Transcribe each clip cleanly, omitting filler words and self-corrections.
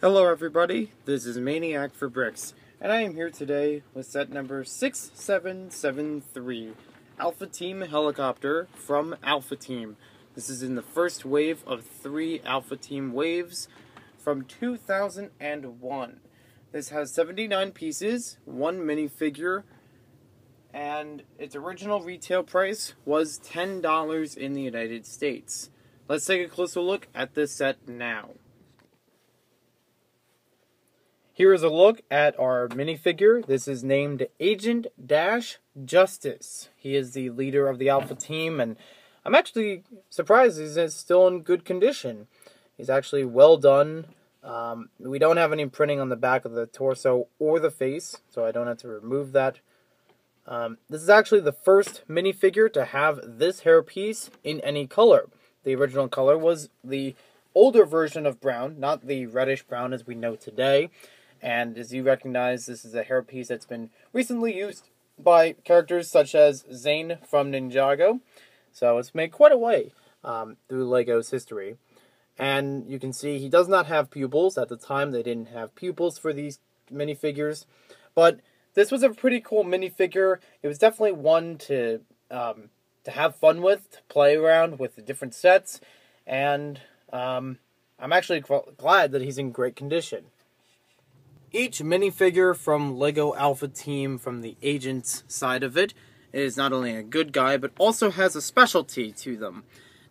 Hello everybody, this is Maniac for Bricks, and I am here today with set number 6773, Alpha Team Helicopter from Alpha Team. This is in the first wave of 3 Alpha Team waves from 2001. This has 79 pieces, 1 minifigure, and its original retail price was $10 in the United States. Let's take a closer look at this set now. Here is a look at our minifigure. This is named Agent Justice. He is the leader of the Alpha Team, and I'm actually surprised he's still in good condition. He's actually well done. We don't have any printing on the back of the torso or the face, so I don't have to remove that. This is actually the first minifigure to have this hairpiece in any color. The original color was the older version of brown, not the reddish brown as we know today. And as you recognize, this is a hairpiece that's been recently used by characters such as Zane from Ninjago. So it's made quite a way through LEGO's history. And you can see he does not have pupils. At the time, they didn't have pupils for these minifigures. But this was a pretty cool minifigure. It was definitely one to have fun with, to play around with the different sets. And I'm actually glad that he's in great condition. Each minifigure from LEGO Alpha Team, from the Agents side of it, is not only a good guy, but also has a specialty to them.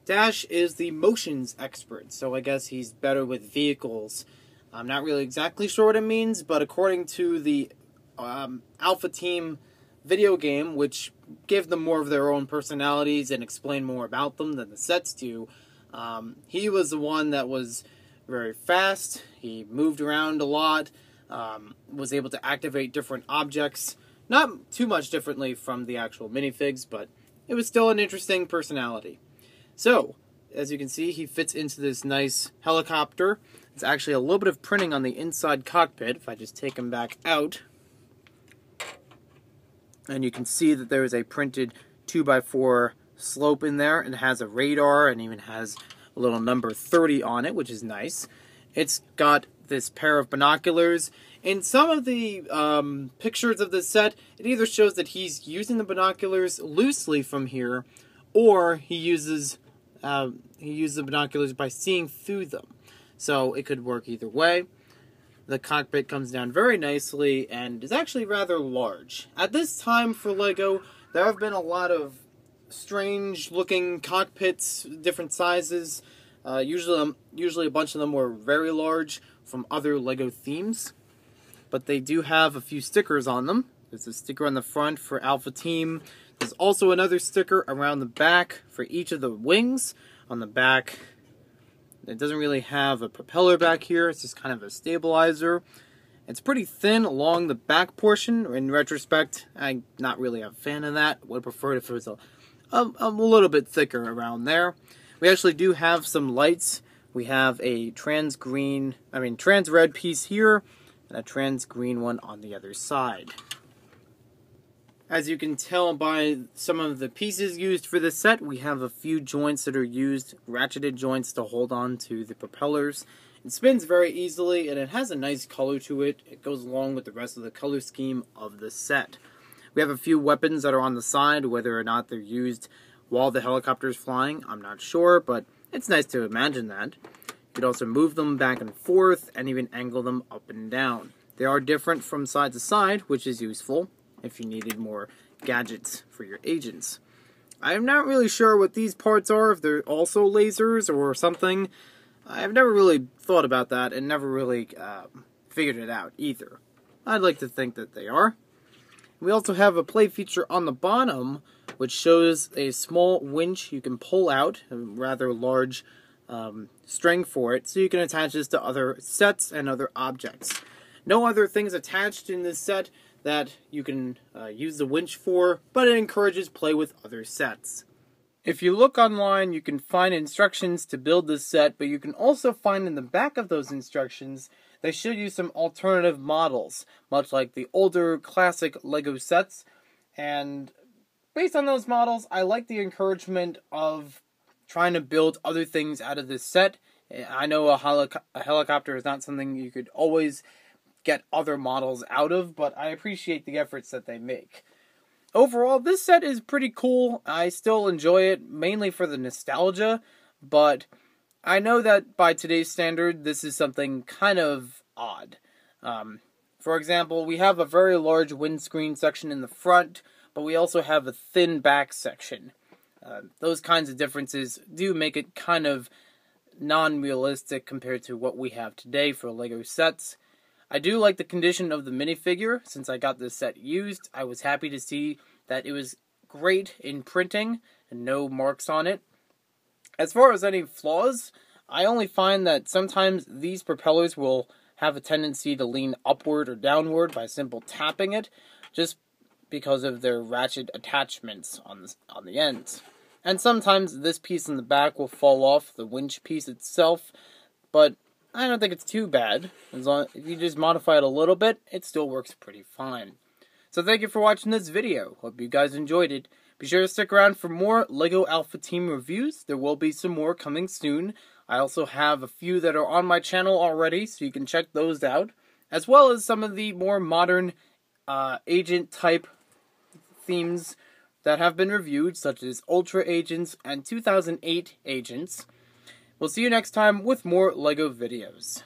Dash is the motions expert, so I guess he's better with vehicles. I'm not really exactly sure what it means, but according to the Alpha Team video game, which give them more of their own personalities and explain more about them than the sets do, he was the one that was very fast, he moved around a lot, was able to activate different objects, not too much differently from the actual minifigs, but it was still an interesting personality. So, as you can see, he fits into this nice helicopter. It's actually a little bit of printing on the inside cockpit, if I just take him back out. And you can see that there is a printed 2x4 slope in there, and it has a radar, and even has a little number 30 on it, which is nice. It's got this pair of binoculars. In some of the pictures of this set, it either shows that he's using the binoculars loosely from here, or he uses the binoculars by seeing through them. So it could work either way. The cockpit comes down very nicely and is actually rather large. At this time for LEGO, there have been a lot of strange looking cockpits, different sizes. Usually a bunch of them were very large from other LEGO themes. But they do have a few stickers on them. There's a sticker on the front for Alpha Team. There's also another sticker around the back for each of the wings. On the back, it doesn't really have a propeller back here. It's just kind of a stabilizer. It's pretty thin along the back portion. In retrospect, I'm not really a fan of that. Would have preferred if it was a little bit thicker around there. We actually do have some lights. We have a trans red piece here, and a trans green one on the other side. As you can tell by some of the pieces used for this set, we have a few joints that are used, ratcheted joints to hold on to the propellers. It spins very easily, and it has a nice color to it. It goes along with the rest of the color scheme of the set. We have a few weapons that are on the side. Whether or not they're used while the helicopter is flying, I'm not sure, but it's nice to imagine that. You could also move them back and forth, and even angle them up and down. They are different from side to side, which is useful if you needed more gadgets for your agents. I'm not really sure what these parts are, if they're also lasers or something. I've never really thought about that and never really figured it out either. I'd like to think that they are. We also have a play feature on the bottom, which shows a small winch you can pull out, a rather large string for it, so you can attach this to other sets and other objects. No other things attached in this set that you can use the winch for, but it encourages play with other sets. If you look online, you can find instructions to build this set, but you can also find in the back of those instructions, they show you some alternative models, much like the older classic LEGO sets. And based on those models, I like the encouragement of trying to build other things out of this set I know a helicopter is not something you could always get other models out of, but I appreciate the efforts that they make. Overall, this set is pretty cool. I still enjoy it, mainly for the nostalgia, but I know that by today's standard, this is something kind of odd. For example, we have a very large windscreen section in the front, but we also have a thin back section. Those kinds of differences do make it kind of non-realistic compared to what we have today for LEGO sets. I do like the condition of the minifigure. Since I got this set used, I was happy to see that it was great in printing and no marks on it. As far as any flaws, I only find that sometimes these propellers will have a tendency to lean upward or downward by simple tapping it, just because of their ratchet attachments on the ends. And sometimes this piece in the back will fall off the winch piece itself, but I don't think it's too bad. If you just modify it a little bit, it still works pretty fine. So thank you for watching this video. Hope you guys enjoyed it. Be sure to stick around for more LEGO Alpha Team reviews. There will be some more coming soon. I also have a few that are on my channel already, so you can check those out, as well as some of the more modern agent-type themes that have been reviewed, such as Ultra Agents and 2008 Agents. We'll see you next time with more LEGO videos.